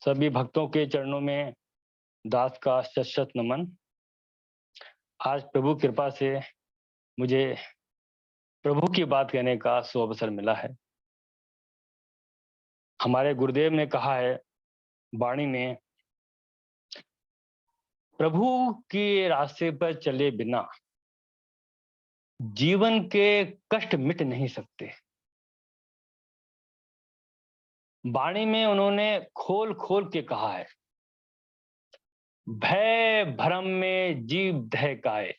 सभी भक्तों के चरणों में दास का शत शत नमन। आज प्रभु कृपा से मुझे प्रभु की बात कहने का सुअवसर मिला है। हमारे गुरुदेव ने कहा है वाणी में, प्रभु के रास्ते पर चले बिना जीवन के कष्ट मिट नहीं सकते। वाणी में उन्होंने खोल खोल के कहा है, भय भ्रम में जीव दहकाए,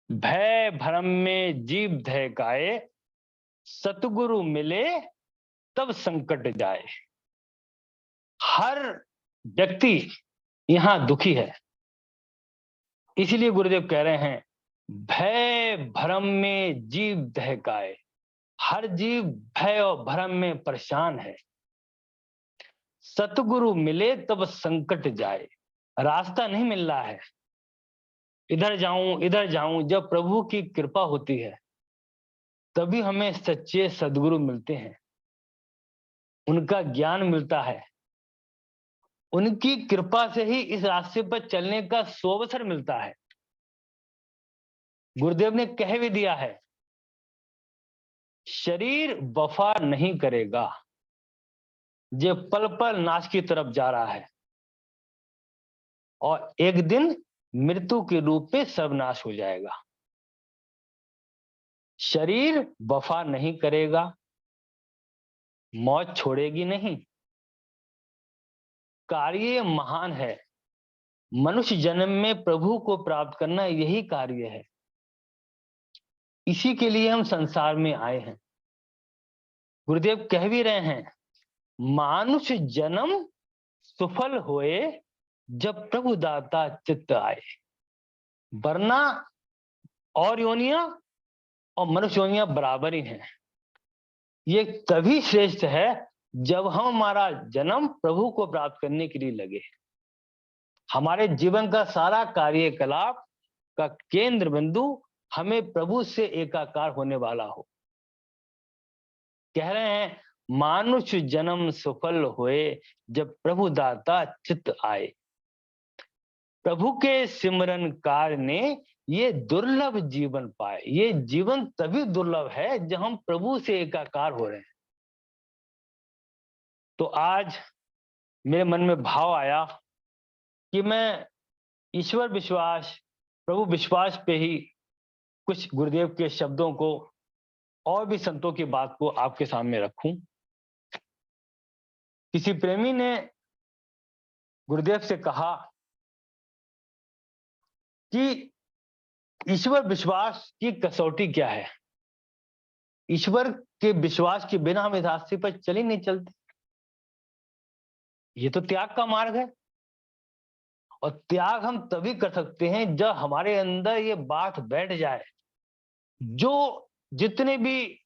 भय भ्रम में जीव दहकाए, सतगुरु मिले तब संकट जाए। हर व्यक्ति यहां दुखी है, इसलिए गुरुदेव कह रहे हैं भय भ्रम में जीव दहकाए। हर जीव भय और भ्रम में परेशान है। सतगुरु मिले तब संकट जाए। रास्ता नहीं मिल रहा है, इधर जाऊं। जब प्रभु की कृपा होती है तभी हमें सच्चे सद्गुरु मिलते हैं, उनका ज्ञान मिलता है, उनकी कृपा से ही इस रास्ते पर चलने का सुअवसर मिलता है। गुरुदेव ने कह भी दिया है, शरीर वफा नहीं करेगा, जो पल पल नाश की तरफ जा रहा है और एक दिन मृत्यु के रूप में सर्वनाश हो जाएगा। शरीर वफा नहीं करेगा, मौत छोड़ेगी नहीं। कार्य महान है, मनुष्य जन्म में प्रभु को प्राप्त करना यही कार्य है। इसी के लिए हम संसार में आए हैं। गुरुदेव कह भी रहे हैं, मानुष जन्म सफल होए जब प्रभु दाता चित्त आए। वरना और योनियां और मनुष्य योनियां बराबर ही हैं। ये तभी श्रेष्ठ है जब हम हमारा जन्म प्रभु को प्राप्त करने के लिए लगे। हमारे जीवन का सारा कार्यकलाप का केंद्र बिंदु हमें प्रभु से एकाकार होने वाला हो। कह रहे हैं, मानुष जन्म सफल होए जब प्रभु दाता चित्त आए। प्रभु के सिमरन कार्य ने ये दुर्लभ जीवन पाए। ये जीवन तभी दुर्लभ है जब हम प्रभु से एकाकार हो रहे हैं। तो आज मेरे मन में भाव आया कि मैं ईश्वर विश्वास, प्रभु विश्वास पे ही कुछ गुरुदेव के शब्दों को और भी संतों की बात को आपके सामने रखूं। किसी प्रेमी ने गुरुदेव से कहा कि ईश्वर विश्वास की कसौटी क्या है। ईश्वर के विश्वास के बिना हम इस रास्ते पर चल ही नहीं चलते। ये तो त्याग का मार्ग है और त्याग हम तभी कर सकते हैं जब हमारे अंदर ये बात बैठ जाए, जो जितने भी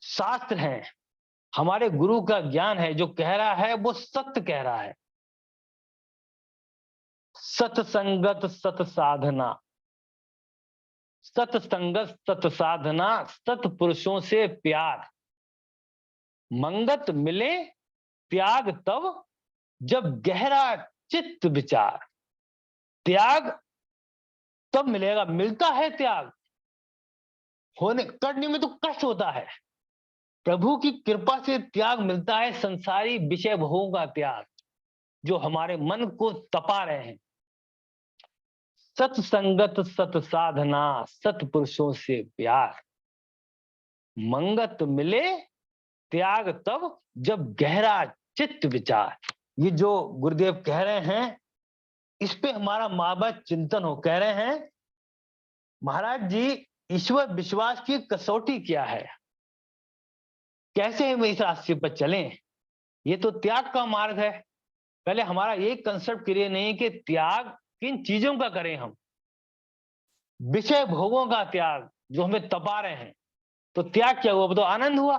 शास्त्र हैं, हमारे गुरु का ज्ञान है, जो कह रहा है वो सत्य कह रहा है। सत्संगत सत साधना, सत्संगत सत साधना, सत्पुरुषों से प्यार, मंगत मिले त्याग तब जब गहरा चित्त विचार। त्याग तब मिलेगा, मिलता है त्याग, होने करने में तो कष्ट होता है। प्रभु की कृपा से त्याग मिलता है, संसारी विषय भोगों का त्याग जो हमारे मन को तपा रहे हैं। सत्संगत सत साधना, सत्पुरुषों से प्यार, मंगत मिले त्याग तब जब गहरा चित्त विचार। ये जो गुरुदेव कह रहे हैं, इस पे हमारा महाबत चिंतन हो। कह रहे हैं, महाराज जी, ईश्वर विश्वास की कसौटी क्या है, कैसे हम इस रास्ते पर चलें। ये तो त्याग का मार्ग है। पहले हमारा ये कंसेप्ट क्लियर नहीं कि त्याग किन चीजों का करें। हम विषय भोगों का त्याग जो हमें तपा रहे हैं, तो त्याग क्या हुआ, वो तो आनंद हुआ।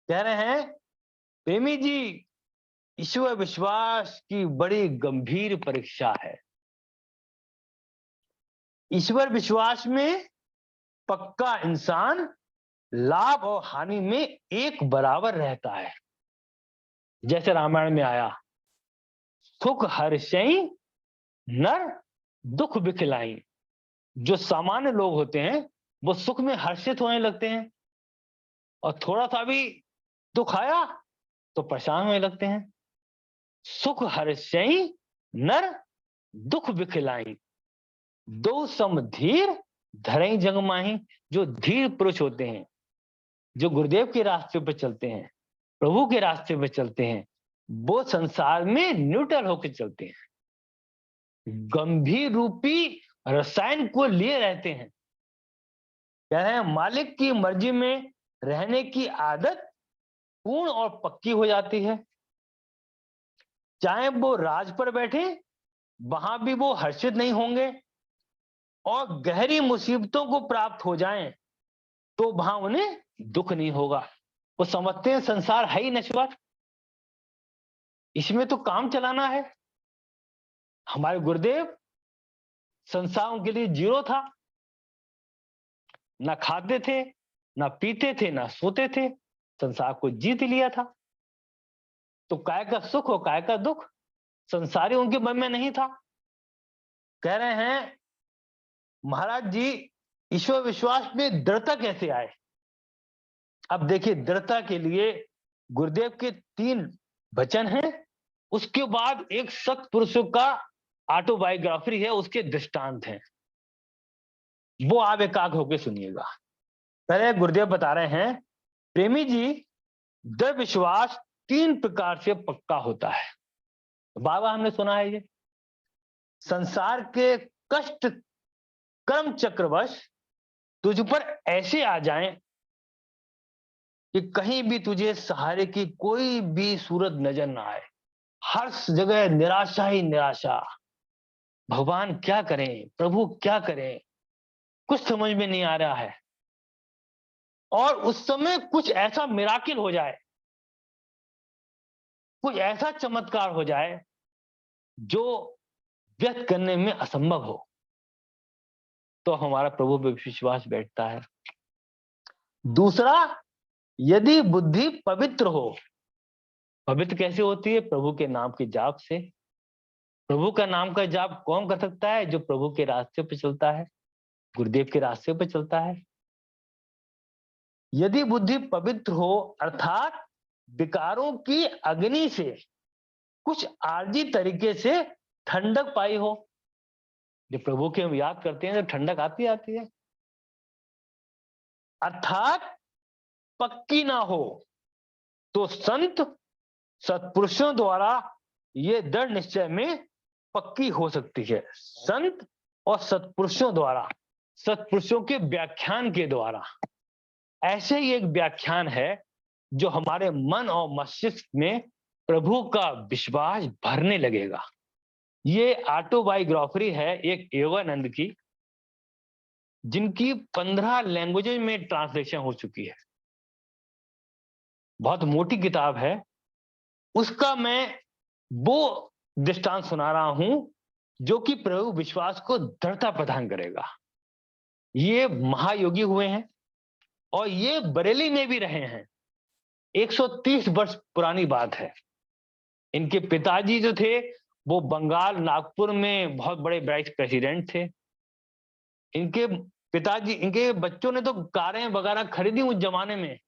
कह रहे हैं प्रेमी जी, ईश्वर विश्वास की बड़ी गंभीर परीक्षा है। ईश्वर विश्वास में पक्का इंसान लाभ और हानि में एक बराबर रहता है। जैसे रामायण में आया, सुख हर्षई नर दुख बिखलाई। जो सामान्य लोग होते हैं वो सुख में हर्षित होने लगते हैं, और थोड़ा सा भी दुख आया तो परेशान होने लगते हैं। सुख हर्षई नर दुख बिखलाई, दो सम धीर धरई जग माही। जो धीर पुरुष होते हैं, जो गुरुदेव के रास्ते पर चलते हैं, प्रभु के रास्ते पर चलते हैं, वो संसार में न्यूट्रल होकर चलते हैं, गंभीर रूपी रसायन को लिए रहते हैं। कह रहे हैं मालिक की मर्जी में रहने की आदत पूर्ण और पक्की हो जाती है। चाहे वो राज पर बैठे, वहां भी वो हर्षित नहीं होंगे, और गहरी मुसीबतों को प्राप्त हो जाएं तो वहां उन्हें दुख नहीं होगा। वो समझते हैं संसार है ही नश्वर, इसमें तो काम चलाना है। हमारे गुरुदेव संसार उनके लिए जीरो था, ना खाते थे, ना पीते थे, ना सोते थे, संसार को जीत लिया था। तो काय का सुख और काय का दुख संसारी उनके मन में नहीं था। कह रहे हैं महाराज जी, ईश्वर विश्वास में दृढ़ता कैसे आए। अब देखिए, दृढ़ता के लिए गुरुदेव के 3 वचन हैं, उसके बाद एक सत्पुरुषों का ऑटोबायोग्राफी है, उसके दृष्टांत हैं, वो आप एकाग्र होकर सुनिएगा। पहले गुरुदेव बता रहे हैं, प्रेमी जी, दृढ़ विश्वास 3 प्रकार से पक्का होता है। बाबा हमने सुना है ये, संसार के कष्ट कर्म चक्रवश तुझ पर ऐसे आ जाएं कि कहीं भी तुझे सहारे की कोई भी सूरत नजर ना आए, हर जगह निराशा ही निराशा। भगवान क्या करें, प्रभु क्या करें, कुछ समझ में नहीं आ रहा है। और उस समय कुछ ऐसा मिराकिल हो जाए, कुछ ऐसा चमत्कार हो जाए जो व्यक्त करने में असंभव हो, तो हमारा प्रभु पे विश्वास बैठता है। दूसरा, यदि बुद्धि पवित्र हो। पवित्र कैसे होती है? प्रभु के नाम के जाप से। प्रभु का नाम का जाप कौन कर सकता है? जो प्रभु के रास्ते पर चलता है, गुरुदेव के रास्ते पर चलता है। यदि बुद्धि पवित्र हो, अर्थात विकारों की अग्नि से कुछ आरजी तरीके से ठंडक पाई हो। जब प्रभु के हम याद करते हैं तो ठंडक आती है। अर्थात पक्की ना हो, तो संत सत्पुरुषों द्वारा ये दृढ़ निश्चय में पक्की हो सकती है। संत और सत्पुरुषों द्वारा, सत्पुरुषों के व्याख्यान के द्वारा। ऐसे ही एक व्याख्यान है जो हमारे मन और मस्तिष्क में प्रभु का विश्वास भरने लगेगा। ये ऑटोबायोग्राफी है एक योगानंद की, जिनकी 15 लैंग्वेजेस में ट्रांसलेशन हो चुकी है। बहुत मोटी किताब है। उसका मैं वो दृष्टांत सुना रहा हूं जो कि प्रभु विश्वास को दृढ़ता प्रदान करेगा। ये महायोगी हुए हैं और ये बरेली में भी रहे हैं। 130 वर्ष पुरानी बात है। इनके पिताजी जो थे वो बंगाल नागपुर में बहुत बड़े वाइस प्रेसिडेंट थे। इनके पिताजी, इनके बच्चों ने तो कारें वगैरह खरीदी उस जमाने में,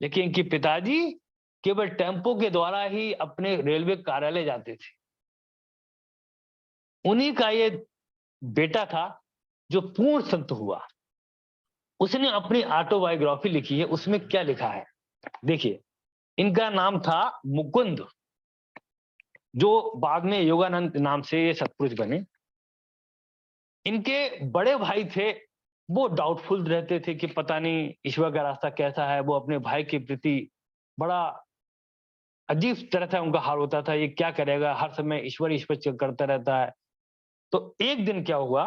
लेकिन इनके पिताजी केवल टेम्पो के द्वारा ही अपने रेलवे कार्यालय जाते थे। उन्हीं का ये बेटा था जो पूर्ण संत हुआ। उसने अपनी ऑटोबायोग्राफी लिखी है। उसमें क्या लिखा है देखिए। इनका नाम था मुकुंद, जो बाद में योगानंद नाम से ये सत्पुरुष बने। इनके बड़े भाई थे, वो डाउटफुल रहते थे कि पता नहीं ईश्वर का रास्ता कैसा है। वो अपने भाई के प्रति बड़ा अजीब तरह से उनका हाल होता था, ये क्या करेगा, हर समय ईश्वर ईश्वर करता रहता है। तो एक दिन क्या हुआ,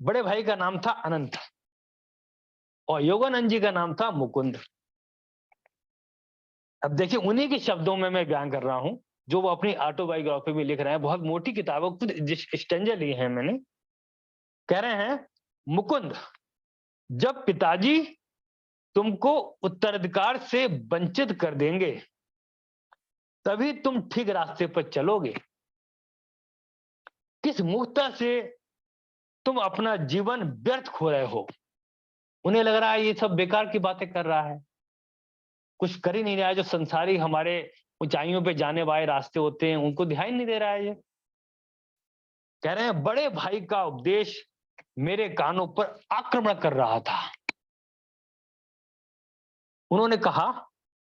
बड़े भाई का नाम था अनंत और योगानंद जी का नाम था मुकुंद। अब देखिए, उन्हीं के शब्दों में मैं बयान कर रहा हूं जो वो अपनी ऑटोबायोग्राफी में लिख रहे हैं। बहुत मोटी किताब है, खुद स्टेंजर लिए हैं मैंने। कह रहे हैं, मुकुंद, जब पिताजी तुमको उत्तराधिकार से वंचित कर देंगे तभी तुम ठीक रास्ते पर चलोगे। किस मूर्खता से तुम अपना जीवन व्यर्थ खो रहे हो। उन्हें लग रहा है ये सब बेकार की बातें कर रहा है, कुछ कर ही नहीं रहा है। जो संसारी हमारे ऊंचाइयों पे जाने वाले रास्ते होते हैं उनको ध्यान नहीं दे रहा है। ये कह रहे हैं बड़े भाई का उपदेश मेरे कानों पर आक्रमण कर रहा था। उन्होंने कहा,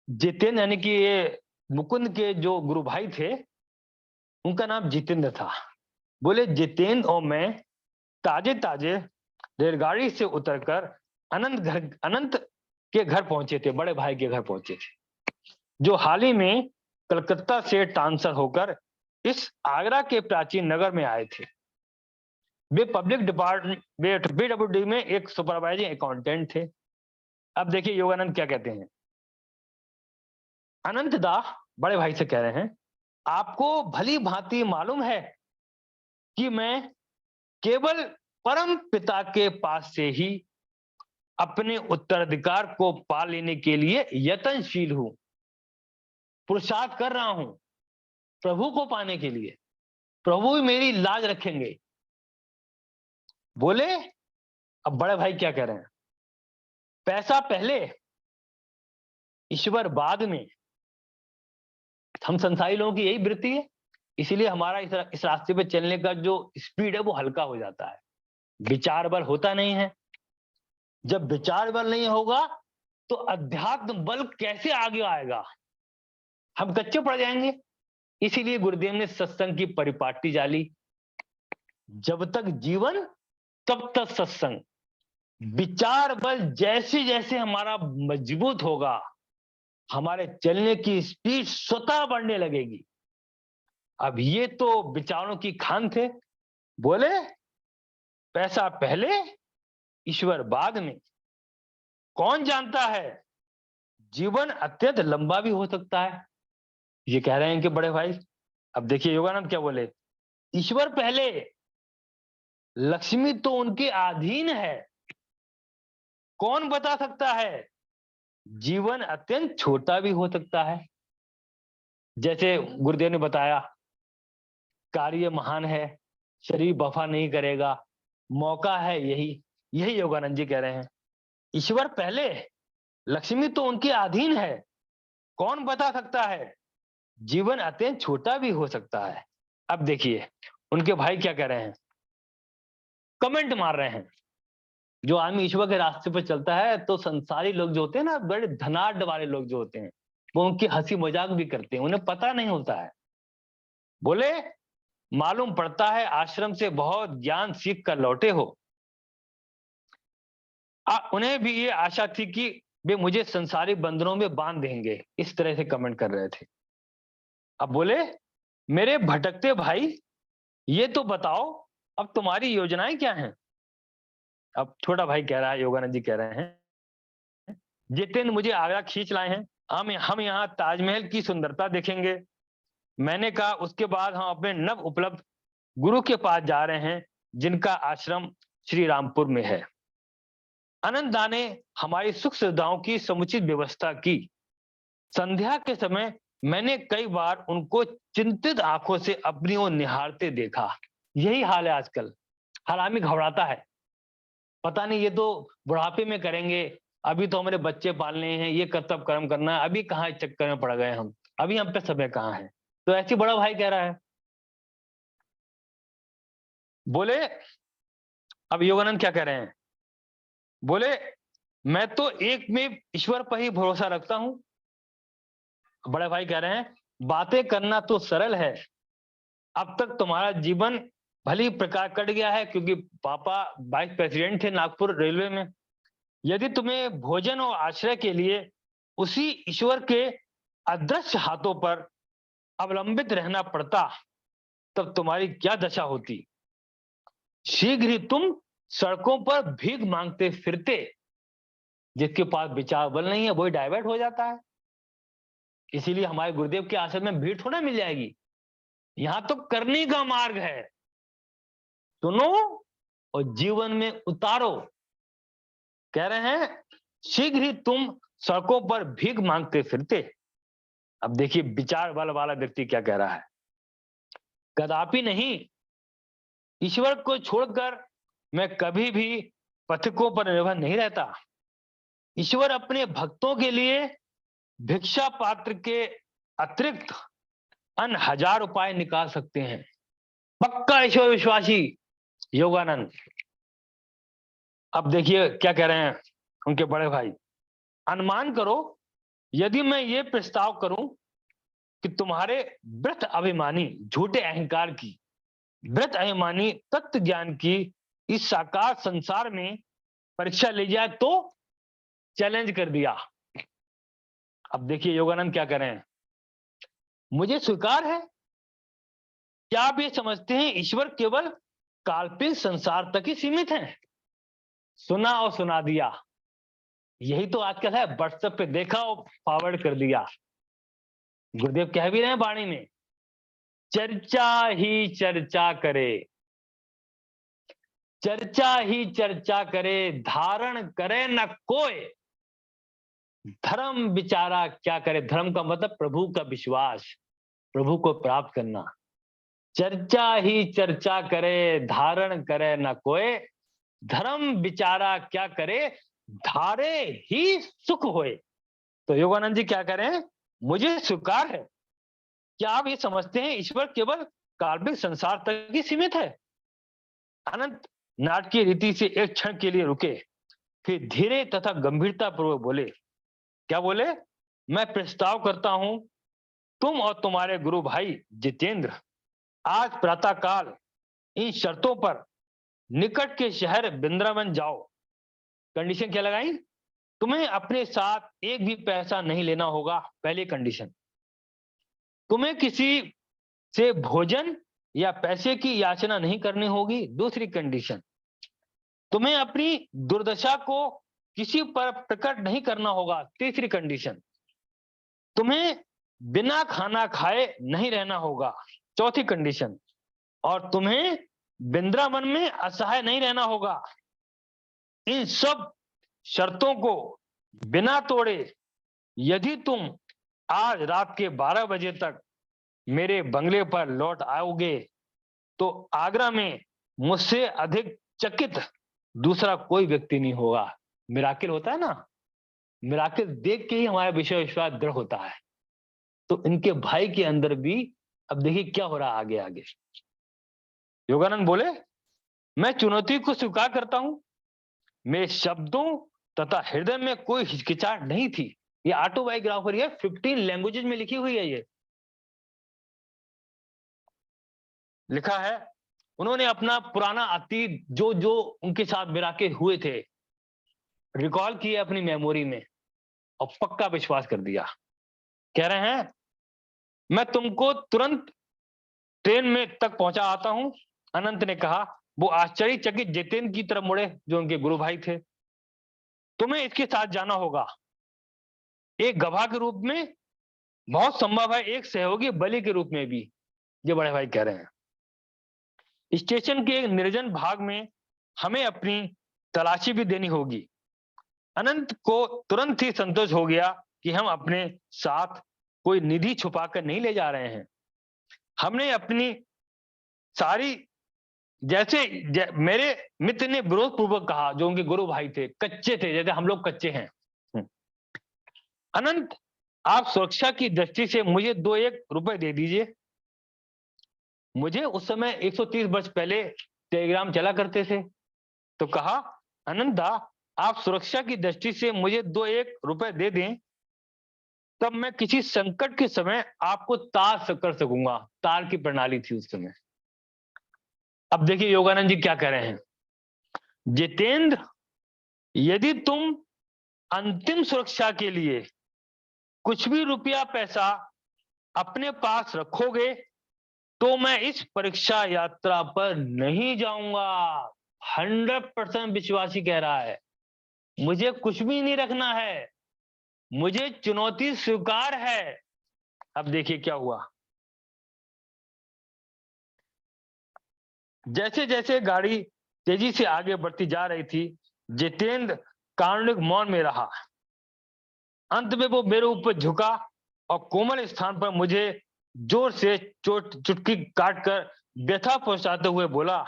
जितेंद्र यानी कि ये मुकुंद के जो गुरु भाई थे उनका नाम जितेंद्र था। बोले जितेंद्र और मैं ताजे ताजे रेलगाड़ी से उतरकर अनंत के घर पहुंचे थे, बड़े भाई के घर पहुंचे थे, जो हाल ही में कलकत्ता से ट्रांसफर होकर इस आगरा के प्राचीन नगर में आए थे। वे पब्लिक डिपार्टमेंट BWD में एक सुपरवाइजिंग अकाउंटेंट थे। अब देखिए योगानंद क्या कहते हैं। अनंत दा बड़े भाई से कह रहे हैं, आपको भली भांति मालूम है कि मैं केवल परम पिता के पास से ही अपने उत्तराधिकार को पा लेने के लिए यत्नशील हूं, पुरुषार्थ कर रहा हूं प्रभु को पाने के लिए। प्रभु ही मेरी लाज रखेंगे। बोले, अब बड़े भाई क्या कह रहे हैं, पैसा पहले ईश्वर बाद में। हम संसारी लोगों की यही वृत्ति है, इसीलिए हमारा इस रास्ते पे चलने का जो स्पीड है वो हल्का हो जाता है, विचार बल होता नहीं है। जब विचार बल नहीं होगा तो अध्यात्म बल कैसे आगे आएगा, हम कच्चे पड़ जाएंगे। इसीलिए गुरुदेव ने सत्संग की परिपाटी डाली, जब तक जीवन तब तक सत्संग। विचार बल जैसे जैसे हमारा मजबूत होगा, हमारे चलने की स्पीड स्वतः बढ़ने लगेगी। अब ये तो विचारों की खान थे। बोले, पैसा पहले ईश्वर बाद में। कौन जानता है जीवन अत्यंत लंबा भी हो सकता है। ये कह रहे हैं कि बड़े भाई, अब देखिए योगानंद क्या बोले, ईश्वर पहले, लक्ष्मी तो उनके अधीन है। कौन बता सकता है जीवन अत्यंत छोटा भी हो सकता है। जैसे गुरुदेव ने बताया, कार्य महान है, शरीर वफा नहीं करेगा, मौका है यही। यही योगानंद जी कह रहे हैं, ईश्वर पहले, लक्ष्मी तो उनके अधीन है। कौन बता सकता है जीवन अत्यंत छोटा भी हो सकता है। अब देखिए उनके भाई क्या कह रहे हैं, कमेंट मार रहे हैं। जो आदमी ईश्वर के रास्ते पर चलता है तो संसारी लोग जो होते हैं ना, बड़े धनाढ़ वाले लोग जो होते हैं, वो उनकी हंसी मजाक भी करते हैं, उन्हें पता नहीं होता है। बोले, मालूम पड़ता है आश्रम से बहुत ज्ञान सीख कर लौटे हो। उन्हें भी ये आशा थी कि वे मुझे संसारी बंधनों में बांध देंगे। इस तरह से कमेंट कर रहे थे। अब बोले, मेरे भटकते भाई, ये तो बताओ अब तुम्हारी योजनाएं क्या हैं। अब छोटा भाई कह रहा है, योगानंद जी कह रहे हैं, जितेंद्र मुझे आगरा खींच लाए हैं, हम यहाँ ताजमहल की सुंदरता देखेंगे। मैंने कहा उसके बाद हम अपने नव उपलब्ध गुरु के पास जा रहे हैं, जिनका आश्रम श्री रामपुर में है। अनंतदा ने हमारी सुख सुविधाओं की समुचित व्यवस्था की। संध्या के समय मैंने कई बार उनको चिंतित आंखों से अपनी ओर निहारते देखा। यही हाल है आजकल, हर आदमी घबराता है, पता नहीं ये तो बुढ़ापे में करेंगे, अभी तो हमारे बच्चे पालने हैं, ये कर्तव्य कर्म करना है, अभी कहाँ चक्कर में पड़ गए हम, अभी हम पे समय कहाँ है। तो ऐसे बड़ा भाई कह रहा है। बोले, अब योगानंद क्या कह रहे हैं, बोले, मैं तो एक में ईश्वर पर ही भरोसा रखता हूं। बड़े भाई कह रहे हैं, बातें करना तो सरल है, अब तक तुम्हारा जीवन भली प्रकार कट गया है, क्योंकि पापा वाइस प्रेसिडेंट थे नागपुर रेलवे में। यदि तुम्हें भोजन और आश्रय के लिए उसी ईश्वर के अदृश्य हाथों पर अवलंबित रहना पड़ता, तब तुम्हारी क्या दशा होती। शीघ्र ही तुम सड़कों पर भीख मांगते फिरते। जिसके पास विचार बल नहीं है वही डाइवर्ट हो जाता है। इसीलिए हमारे गुरुदेव के आश्रम में भीड़ थोड़ा मिल जाएगी, यहां तो करने का मार्ग है, सुनो और जीवन में उतारो। कह रहे हैं, शीघ्र ही तुम सड़कों पर भीख मांगते फिरते, अब देखिए विचार बल वाला व्यक्ति क्या कह रहा है, कदापि नहीं, ईश्वर को छोड़कर मैं कभी भी पथिकों पर निर्भर नहीं रहता। ईश्वर अपने भक्तों के लिए भिक्षा पात्र के अतिरिक्त अन्य हजार उपाय निकाल सकते हैं। पक्का ईश्वर विश्वासी योगानंद। अब देखिए क्या कह रहे हैं उनके बड़े भाई, अनुमान करो यदि मैं ये प्रस्ताव करूं कि तुम्हारे वृथ अभिमानी झूठे अहंकार की, वृथ अभिमानी तत्व ज्ञान की इस साकार संसार में परीक्षा ली जाए तो चैलेंज कर दिया। अब देखिए योगानंद क्या कह रहे हैं, मुझे स्वीकार है, क्या आप ये समझते हैं ईश्वर केवल काल्पनिक संसार तक ही सीमित है? सुना और सुना दिया, यही तो आजकल है, व्हाट्सएप पे देखा और फॉरवर्ड कर दिया। गुरुदेव कह भी रहे हैं वाणी में, चर्चा ही चर्चा करे, चर्चा ही चर्चा करे, धारण करे न कोई, धर्म विचारा क्या करे। धर्म का मतलब प्रभु का विश्वास, प्रभु को प्राप्त करना। चर्चा ही चर्चा करे, धारण करे न कोई, धर्म विचारा क्या करे, धारे ही सुख होए। तो योगानंद जी क्या करें, मुझे स्वीकार है, क्या आप ये समझते हैं ईश्वर केवल काल्पनिक संसार तक ही सीमित है? अनंत नाटकीय रीति से एक क्षण के लिए रुके, फिर धीरे तथा गंभीरता पूर्वक बोले। क्या बोले? मैं प्रस्ताव करता हूं तुम और तुम्हारे गुरु भाई जितेंद्र आज प्रातःकाल इन शर्तों पर निकट के शहर वृंदावन जाओ। कंडीशन क्या लगाई? तुम्हें अपने साथ एक भी पैसा नहीं लेना होगा, पहली कंडीशन। तुम्हें किसी से भोजन या पैसे की याचना नहीं करनी होगी, दूसरी कंडीशन। तुम्हें अपनी दुर्दशा को किसी पर प्रकट नहीं करना होगा, तीसरी कंडीशन। तुम्हें बिना खाना खाए नहीं रहना होगा, चौथी कंडीशन। और तुम्हें वृंदावन में असहाय नहीं रहना होगा। इन सब शर्तों को बिना तोड़े यदि तुम आज रात के 12 बजे तक मेरे बंगले पर लौट आओगे तो आगरा में मुझसे अधिक चकित दूसरा कोई व्यक्ति नहीं होगा। मिराकिल होता है ना, मिराकिल देख के ही हमारा विश्वास दृढ़ होता है। तो इनके भाई के अंदर भी अब देखिए क्या हो रहा आगे आगे। योगानंद बोले, मैं चुनौती को स्वीकार करता हूं, मेरे शब्दों तथा हृदय में कोई हिचकिचाहट नहीं थी। ये ऑटोबायोग्राफी है, 15 लैंग्वेजेस में लिखी हुई है। ये लिखा है उन्होंने अपना पुराना अतीत जो जो उनके साथ मिराकिल हुए थे रिकॉल किए अपनी मेमोरी में और पक्का विश्वास कर दिया। कह रहे हैं मैं तुमको तुरंत ट्रेन में तक पहुंचा आता हूं। अनंत ने कहा। वो आश्चर्यचकित जितेंद्र की तरफ मुड़े जो उनके गुरु भाई थे। तुम्हें इसके साथ जाना होगा, एक गवाह के रूप में, बहुत संभव है एक सहयोगी बलि के रूप में भी। ये बड़े भाई कह रहे हैं स्टेशन के एक निर्जन भाग में हमें अपनी तलाशी भी देनी होगी। अनंत को तुरंत ही संतोष हो गया कि हम अपने साथ कोई निधि छुपाकर नहीं ले जा रहे हैं। हमने अपनी सारी, जैसे मेरे मित्र ने विरोध पूर्वक कहा, जो उनके गुरु भाई थे, कच्चे थे जैसे हम लोग कच्चे हैं। अनंत आप सुरक्षा की दृष्टि से मुझे 2-1 रुपए दे दीजिए। मुझे उस समय 130 वर्ष पहले टेलीग्राम चला करते थे। तो कहा अनंता आप सुरक्षा की दृष्टि से मुझे 2-1 रुपए दे दें, तब मैं किसी संकट के समय आपको तार कर सकूंगा। तार की प्रणाली थी उस समय। अब देखिए योगानंद जी क्या कह रहे हैं, जितेंद्र यदि तुम अंतिम सुरक्षा के लिए कुछ भी रुपया पैसा अपने पास रखोगे तो मैं इस परीक्षा यात्रा पर नहीं जाऊंगा। 100% विश्वासी कह रहा है, मुझे कुछ भी नहीं रखना है, मुझे चुनौती स्वीकार है। अब देखिए क्या हुआ, जैसे जैसे गाड़ी तेजी से आगे बढ़ती जा रही थी जितेंद्र कारुणिक मौन में रहा। अंत में वो मेरे ऊपर झुका और कोमल स्थान पर मुझे जोर से चुटकी काटकर व्यथा पहुंचाते हुए बोला,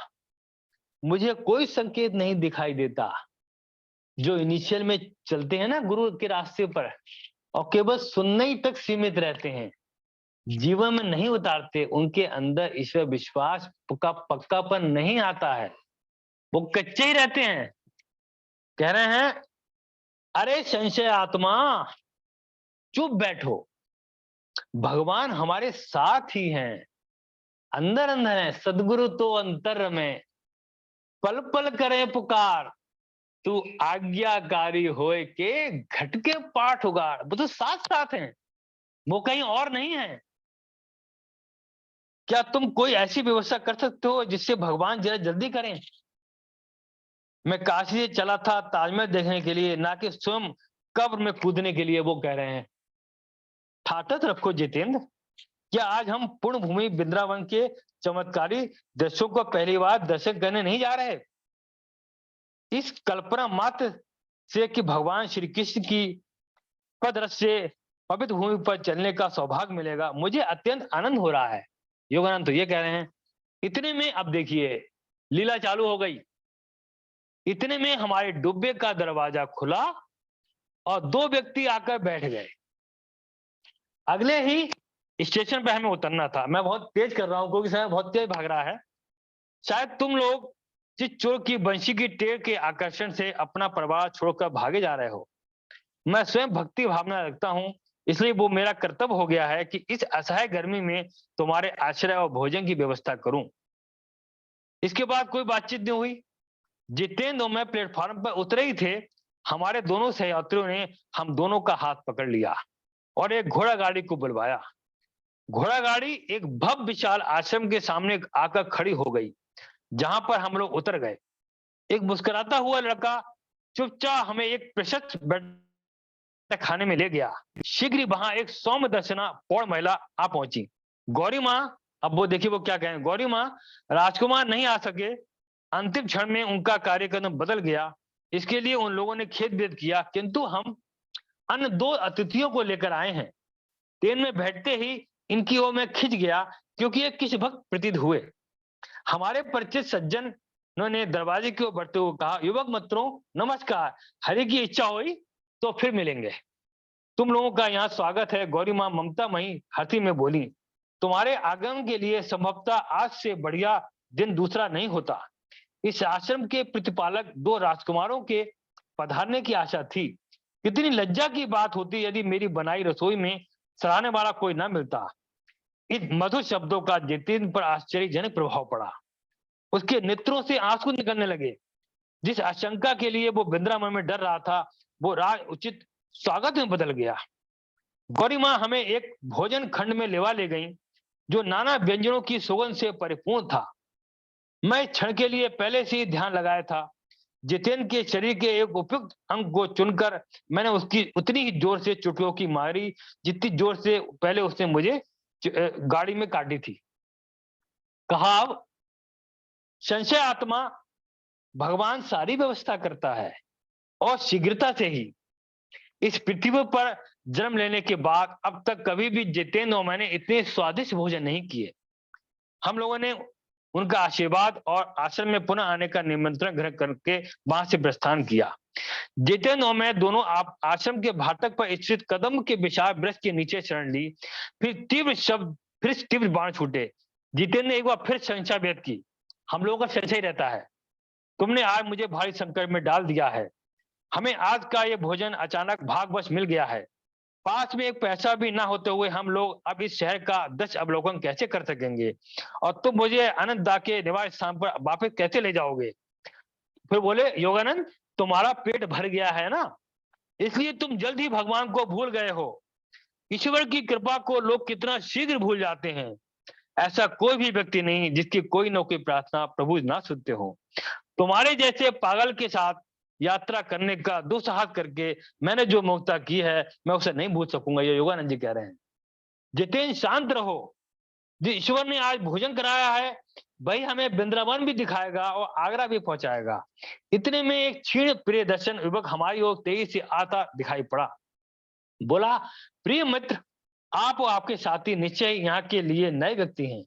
मुझे कोई संकेत नहीं दिखाई देता। जो इनिशियल में चलते हैं ना गुरु के रास्ते पर और केवल सुनने ही तक सीमित रहते हैं, जीवन में नहीं उतारते, उनके अंदर ईश्वर विश्वास का पक्कापन नहीं आता है, वो कच्चे ही रहते हैं। कह रहे हैं, अरे संशय आत्मा चुप बैठो, भगवान हमारे साथ ही हैं, अंदर अंदर है, सदगुरु तो अंतर में, पल पल करे पुकार, तू आज्ञाकारी होए के घट के पाठ उगाड़। वो तो साथ साथ हैं, वो कहीं और नहीं है। क्या तुम कोई ऐसी व्यवस्था कर सकते हो जिससे भगवान जरा जल्दी करें? मैं काशी से चला था ताजमहल देखने के लिए, ना कि स्वयं कब्र में कूदने के लिए, वो कह रहे हैं। ठाटत रखो जितेंद्र, क्या आज हम पूर्ण भूमि वृंदावन के चमत्कारी दृश्यों को पहली बार दर्शन करने नहीं जा रहे? इस कल्पना मात्र से कि भगवान श्री कृष्ण की पदरस से पवित्र भूमि पर चलने का सौभाग्य मिलेगा, मुझे अत्यंत आनंद हो रहा है। योगानंद तो ये कह रहे हैं। इतने में अब देखिए लीला चालू हो गई। इतने में हमारे डुब्बे का दरवाजा खुला और दो व्यक्ति आकर बैठ गए। अगले ही स्टेशन पे हमें उतरना था। मैं बहुत तेज कर रहा हूं क्योंकि समय बहुत तेज भाग रहा है। शायद तुम लोग जिस चोर की बंशी की टेर के आकर्षण से अपना परिवार छोड़कर भागे जा रहे हो। मैं स्वयं भक्ति भावना रखता हूं, इसलिए वो मेरा कर्तव्य हो गया है कि इस असहाय गर्मी में तुम्हारे आश्रय और भोजन की व्यवस्था करूं। इसके बाद कोई बातचीत नहीं हुई। जितेंद्र और मैं प्लेटफॉर्म पर उतरे ही थे, हमारे दोनों सहयात्रियों ने हम दोनों का हाथ पकड़ लिया और एक घोड़ा गाड़ी को बुलवाया। घोड़ा गाड़ी एक भव्य विशाल आश्रम के सामने आकर खड़ी हो गई, जहां पर हम लोग उतर गए। एक मुस्कुराता हुआ लड़का चुपचाप हमें एक प्रशस्त खाने में ले गया। शीघ्र ही वहां एक सौम्य दर्शना पौड़ महिला आ पहुंची। गौरी माँ, अब वो देखिए वो क्या कहें। गौरी माँ, राजकुमार नहीं आ सके, अंतिम क्षण में उनका कार्यक्रम बदल गया, इसके लिए उन लोगों ने खेद वेद किया, किंतु हम अन्य दो अतिथियों को लेकर आए हैं। ट्रेन में बैठते ही इनकी ओर में खिंच गया, क्योंकि ये किस भक्त प्रतीत हुए। हमारे परिचित सज्जन ने दरवाजे की ओर बढ़ते हुए कहा, युवक मित्रों नमस्कार, हरि की इच्छा हुई तो फिर मिलेंगे। तुम लोगों का यहाँ स्वागत है। गौरी माँ ममता मई हंसी में बोली, तुम्हारे आगमन के लिए संभवतः आज से बढ़िया दिन दूसरा नहीं होता। इस आश्रम के प्रतिपालक दो राजकुमारों के पधारने की आशा थी। कितनी लज्जा की बात होती यदि मेरी बनाई रसोई में सराहने वाला कोई न मिलता। इन मधुर शब्दों का जितेंद्र पर आश्चर्यजनक प्रभाव पड़ा। उसके नेत्रों से आंसू निकलने लगे। जिस आशंका के लिए वो वृंदावन में डर रहा था, वो राज उचित स्वागत में बदल गया। गौरी माँ हमें एक भोजन खंड में लेवा ले गई, जो नाना व्यंजनों की सुगंध से परिपूर्ण था। मैं क्षण के लिए पहले से ही ध्यान लगाया था। जितेंद्र के शरीर के एक उपयुक्त अंग को चुनकर मैंने उसकी उतनी ही जोर से चुटकियों की मारी, जितनी जोर से पहले उसने मुझे गाड़ी में काटी थी। कहा, अब संशय आत्मा, भगवान सारी व्यवस्था करता है और शीघ्रता से ही। इस पृथ्वी पर जन्म लेने के बाद अब तक कभी भी जितेंद्र और मैंने इतने स्वादिष्ट भोजन नहीं किए। हम लोगों ने उनका आशीर्वाद और आश्रम में पुनः आने का निमंत्रण ग्रहण करके वहां से प्रस्थान किया। जितेंद्र और मैं दोनों आप आश्रम के फाटक पर स्थित कदम के विशाल वृक्ष के नीचे शरण ली। फिर तीव्र बाण छूटे। जितेंद्र ने एक बार फिर संशय व्यक्त की। हम लोगों का संशय रहता है, तुमने आज मुझे भारी संकट में डाल दिया है। हमें आज का ये भोजन अचानक भागवश मिल गया है। पास में एक पैसा भी ना होते हुए हम लोग अब इस शहर का 10 अवलोकन कैसे कर सकेंगे, और तुम मुझे अनंतदा के निवास स्थान पर वापस कैसे ले जाओगे? फिर बोले, योगानंद तुम्हारा पेट भर गया है ना, इसलिए तुम जल्द ही भगवान को भूल गए हो। ईश्वर की कृपा को लोग कितना शीघ्र भूल जाते हैं। ऐसा कोई भी व्यक्ति नहीं जिसकी कोई न कोई प्रार्थना प्रभु ना सुनते हो। तुम्हारे जैसे पागल के साथ यात्रा करने का दुस्साहस करके मैंने जो मूर्खता की है, मैं उसे नहीं भूल सकूंगा। ये योगानंद जी कह रहे हैं। जितेंद्र शांत रहो, जो ईश्वर ने आज भोजन कराया है वही हमें वृंदावन भी दिखाएगा और आगरा भी पहुंचाएगा। इतने में एक क्षीण प्रिय दर्शन युवक हमारी ओर तेजी से आता दिखाई पड़ा। बोला, प्रिय मित्र, आप और आपके साथी निश्चय ही यहाँ के लिए नए व्यक्ति हैं।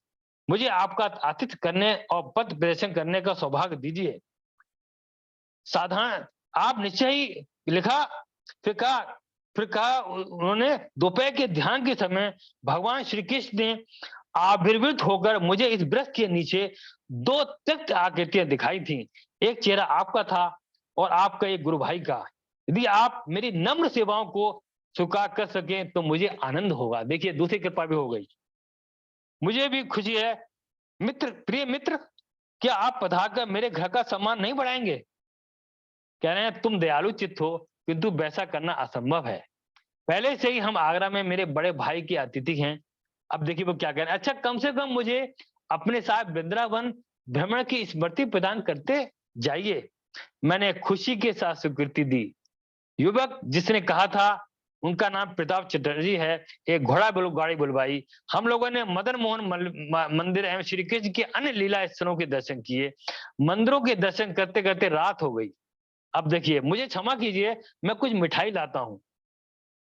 मुझे आपका आतिथ्य करने और पथ प्रदर्शन करने का सौभाग्य दीजिए। साधारण आप निश्चय ही लिखा। फिर कहा उन्होंने दोपहर के ध्यान के समय भगवान श्री कृष्ण ने आविर्भूत होकर मुझे इस वृक्ष के नीचे दो त्यक्त आकृतियां दिखाई थी। एक चेहरा आपका था और आपका एक गुरु भाई का। यदि आप मेरी नम्र सेवाओं को स्वीकार कर सके तो मुझे आनंद होगा। देखिए दूसरी कृपा भी हो गई। मुझे भी खुशी है मित्र, प्रिय मित्र, क्या आप पधारकर मेरे घर का सम्मान नहीं बढ़ाएंगे? कह रहे हैं तुम दयालु चित्त हो, किंतु वैसा करना असंभव है। पहले से ही हम आगरा में मेरे बड़े भाई के अतिथि हैं। अब देखिए वो क्या कह रहे हैं। अच्छा कम से कम मुझे अपने साथ वृंदावन भ्रमण की स्मृति प्रदान करते जाइए। मैंने खुशी के साथ स्वीकृति दी। युवक जिसने कहा था उनका नाम प्रताप चटर्जी है, एक घोड़ा गाड़ी बुलवाई। हम लोगों ने मदन मोहन मंदिर एवं श्री कृष्ण के अन्य लीला स्थलों के दर्शन किए। मंदिरों के दर्शन करते करते रात हो गई। अब देखिए मुझे क्षमा कीजिए, मैं कुछ मिठाई लाता हूं।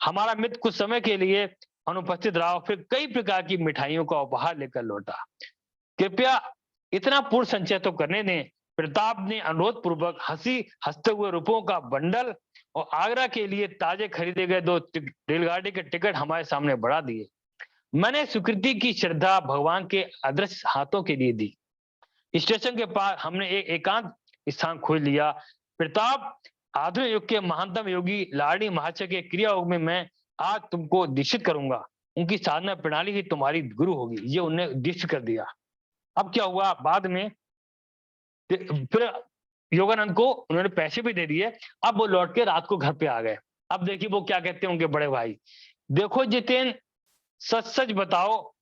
हमारा मित्र कुछ समय के लिए अनुपस्थित रहा, फिर कई प्रकार की मिठाइयों का उपहार लेकर लौटा। कृपया इतना पूर्ण संचय तो करने दें। प्रताप ने अनुरोध पूर्वक हंसते हुए रुपयों का बंडल और आगरा के लिए ताजे खरीदे गए 2 रेलगाड़ी के टिकट हमारे सामने बढ़ा दिए। मैंने स्वीकृति की श्रद्धा भगवान के अदृश्य हाथों के लिए दी। स्टेशन के पास हमने एक एकांत स्थान खोज लिया। प्रताप आधुनिक युग के महानतम योगी लाड़ी महाशय के क्रिया योग में मैं आज तुमको दीक्षित करूंगा। उनकी साधना प्रणाली ही तुम्हारी गुरु होगी। ये उन्हें दीक्षित कर दिया। अब क्या हुआ बाद में, फिर योगानंद को उन्होंने पैसे भी दे दिए। अब वो लौट के रात को घर पे आ गए। अब देखिए वो क्या कहते हैं उनके बड़े भाई। देखो जितेन, सच सच बताओ,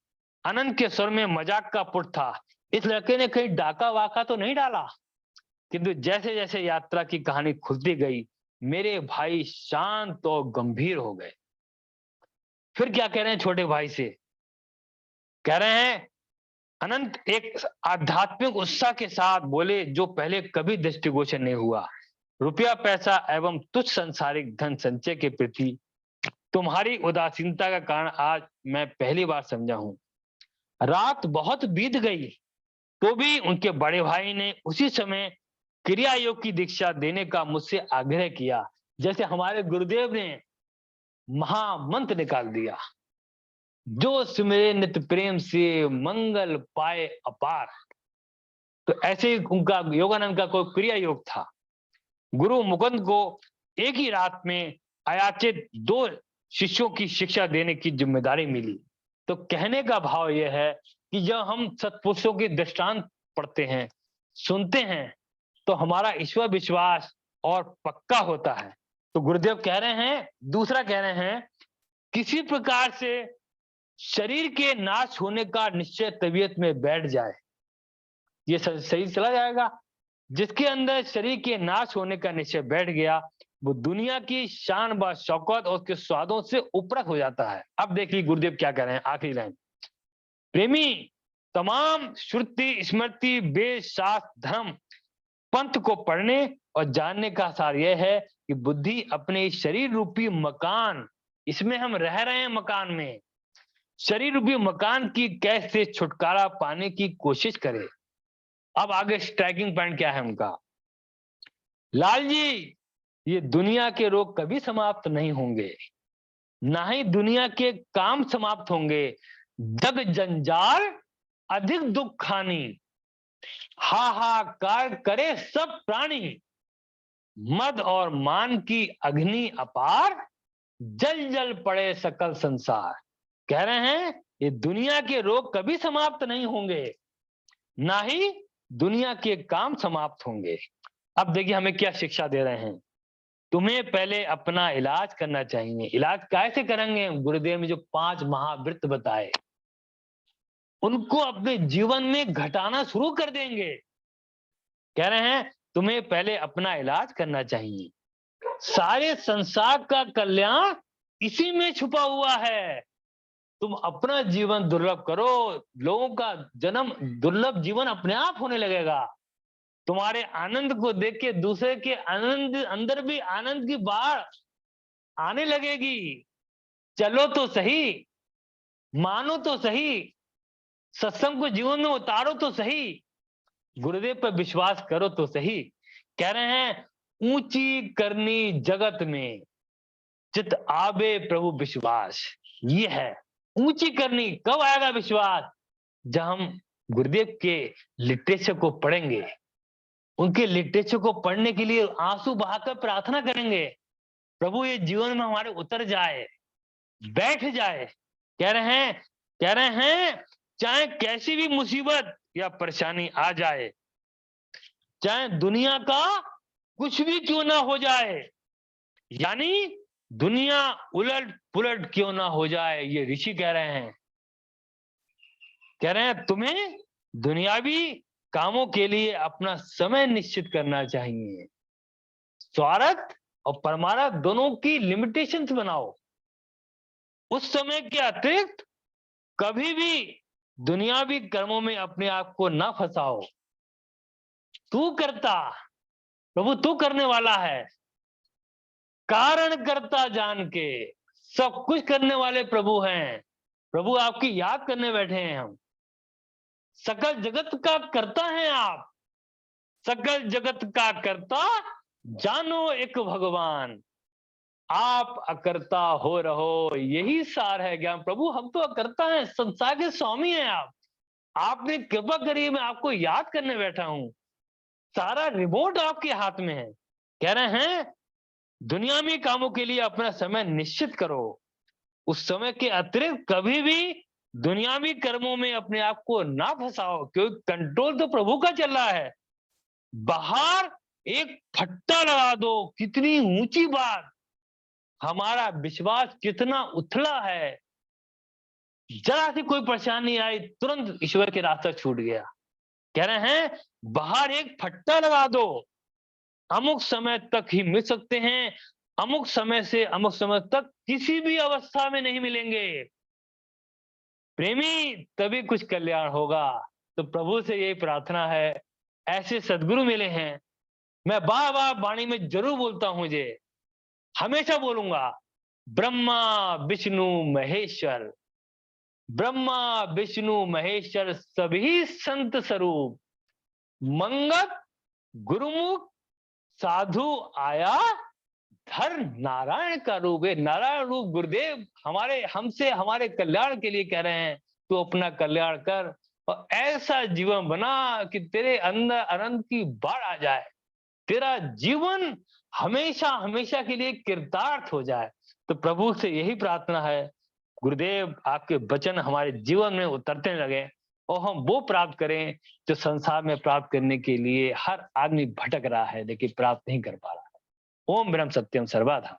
अनंत के स्वर में मजाक का पुट था। इस लड़के ने कहीं डाका वाका तो नहीं डाला? किंतु जैसे जैसे यात्रा की कहानी खुलती गई मेरे भाई शांत और गंभीर हो गए। फिर क्या कह रहे हैं छोटे भाई से, कह रहे हैं अनंत एक आध्यात्मिक उत्साह के साथ बोले जो पहले कभी दृष्टिगोचर नहीं हुआ। रुपया पैसा एवं तुच्छ सांसारिक धन संचय के प्रति तुम्हारी उदासीनता का कारण आज मैं पहली बार समझा हूं। रात बहुत बीत गई तो भी उनके बड़े भाई ने उसी समय क्रिया योग की दीक्षा देने का मुझसे आग्रह किया। जैसे हमारे गुरुदेव ने महामंत्र निकाल दिया, जो सुमिरे नित प्रेम से मंगल पाए अपार। तो ऐसे ही उनका योगानंद का कोई क्रिया योग था। गुरु मुकुंद को एक ही रात में अयाचित 2 शिष्यों की शिक्षा देने की जिम्मेदारी मिली। तो कहने का भाव यह है कि जब हम सत्पुरुषों के दृष्टांत पढ़ते हैं, सुनते हैं, तो ईश्वर ईश्वर विश्वास और पक्का होता है। तो गुरुदेव कह रहे हैं, दूसरा कह रहे हैं, किसी प्रकार से शरीर के नाश होने का निश्चय तबीयत में बैठ जाए, ये शरीर चला जाएगा। जिसके अंदर शरीर के नाश होने का निश्चय बैठ गया वो दुनिया की शान व शौकत और उसके स्वादों से उपरत हो जाता है। अब देखिए गुरुदेव क्या कह रहे हैं, आखिरी लाइन। प्रेमी, तमाम श्रुति स्मृति वेद शास्त्र धर्म पंथ को पढ़ने और जानने का सार यह है कि बुद्धि अपने शरीर रूपी मकान, इसमें हम रह रहे हैं मकान में, शरीर रूपी मकान की कैद से छुटकारा पाने की कोशिश करे। अब आगे स्ट्राइकिंग पॉइंट क्या है उनका, लाल जी, ये दुनिया के रोग कभी समाप्त नहीं होंगे, ना ही दुनिया के काम समाप्त होंगे। जग जंजाल अधिक दुख खानी, हाहाकार करे सब प्राणी, मद और मान की अग्नि अपार, जल जल पड़े सकल संसार। कह रहे हैं ये दुनिया के रोग कभी समाप्त नहीं होंगे, ना ही दुनिया के काम समाप्त होंगे। अब देखिए हमें क्या शिक्षा दे रहे हैं, तुम्हें पहले अपना इलाज करना चाहिए। इलाज कैसे करेंगे? गुरुदेव ने जो 5 महाव्रत बताए उनको अपने जीवन में घटाना शुरू कर देंगे। कह रहे हैं तुम्हें पहले अपना इलाज करना चाहिए। सारे संसार का कल्याण इसी में छुपा हुआ है। तुम अपना जीवन दुर्लभ करो, लोगों का जन्म दुर्लभ जीवन अपने आप होने लगेगा। तुम्हारे आनंद को देख के दूसरे के आनंद अंदर भी आनंद की बाढ़ आने लगेगी। चलो तो सही, मानो तो सही, सत्संग को जीवन में उतारो तो सही, गुरुदेव पर विश्वास करो तो सही। कह रहे हैं ऊंची करनी जगत में, चित आवे प्रभु विश्वास। ये है ऊंची करनी। कब आएगा विश्वास? जब हम गुरुदेव के लिटरेचर को पढ़ेंगे, उनके लिटरेचर को पढ़ने के लिए आंसू बहाकर प्रार्थना करेंगे, प्रभु ये जीवन में हमारे उतर जाए, बैठ जाए। कह रहे हैं चाहे कैसी भी मुसीबत या परेशानी आ जाए, चाहे दुनिया का कुछ भी क्यों ना हो जाए, यानी दुनिया उलट पुलट क्यों ना हो जाए, ये ऋषि कह रहे हैं। कह रहे हैं तुम्हें दुनियावी कामों के लिए अपना समय निश्चित करना चाहिए। स्वार्थ और परमार्थ दोनों की लिमिटेशंस बनाओ। उस समय के अतिरिक्त कभी भी दुनियावी कर्मों में अपने आप को ना फंसाओ। तू करता, प्रभु तू करने वाला है। कारण करता जान के, सब कुछ करने वाले प्रभु हैं। प्रभु आपकी याद करने बैठे हैं हम। सकल जगत का करता है आप, सकल जगत का करता जानो एक भगवान। आप अकर्ता हो रहो, यही सार है ज्ञान। प्रभु हम तो अकर्ता हैं, संसार के स्वामी हैं आप। आपने कृपा करी, मैं आपको याद करने बैठा हूं। सारा रिमोट आपके हाथ में है। कह रहे हैं दुनियावी कामों के लिए अपना समय निश्चित करो। उस समय के अतिरिक्त कभी भी दुनियावी कर्मों में अपने आप को ना फंसाओ, क्योंकि कंट्रोल तो प्रभु का चल रहा है। बाहर एक फट्टा लगा दो, कितनी ऊंची बात। हमारा विश्वास कितना उथला है, जरा सी कोई परेशानी आई तुरंत ईश्वर के रास्ता छूट गया। कह रहे हैं बाहर एक फट्टा लगा दो, अमुक समय तक ही मिल सकते हैं, अमुक समय से अमुक समय तक किसी भी अवस्था में नहीं मिलेंगे। प्रेमी तभी कुछ कल्याण होगा। तो प्रभु से यही प्रार्थना है, ऐसे सदगुरु मिले हैं। मैं बार बार वाणी में जरूर बोलता हूं, मुझे हमेशा बोलूंगा, ब्रह्मा विष्णु महेश्वर, ब्रह्मा विष्णु महेश्वर सभी संत स्वरूप, मंगत गुरुमुख साधु आया, धर नारायण का रूप है। नारायण रूप गुरुदेव हमारे हमसे हमारे कल्याण के लिए कह रहे हैं, तू अपना कल्याण कर और ऐसा जीवन बना कि तेरे अंदर अनंत की बाढ़ आ जाए, तेरा जीवन हमेशा हमेशा के लिए कृतार्थ हो जाए। तो प्रभु से यही प्रार्थना है, गुरुदेव आपके वचन हमारे जीवन में उतरते लगे और हम वो प्राप्त करें जो संसार में प्राप्त करने के लिए हर आदमी भटक रहा है, लेकिन प्राप्त नहीं कर पा रहा है। ओम ब्रह्म सत्यम सर्वधा।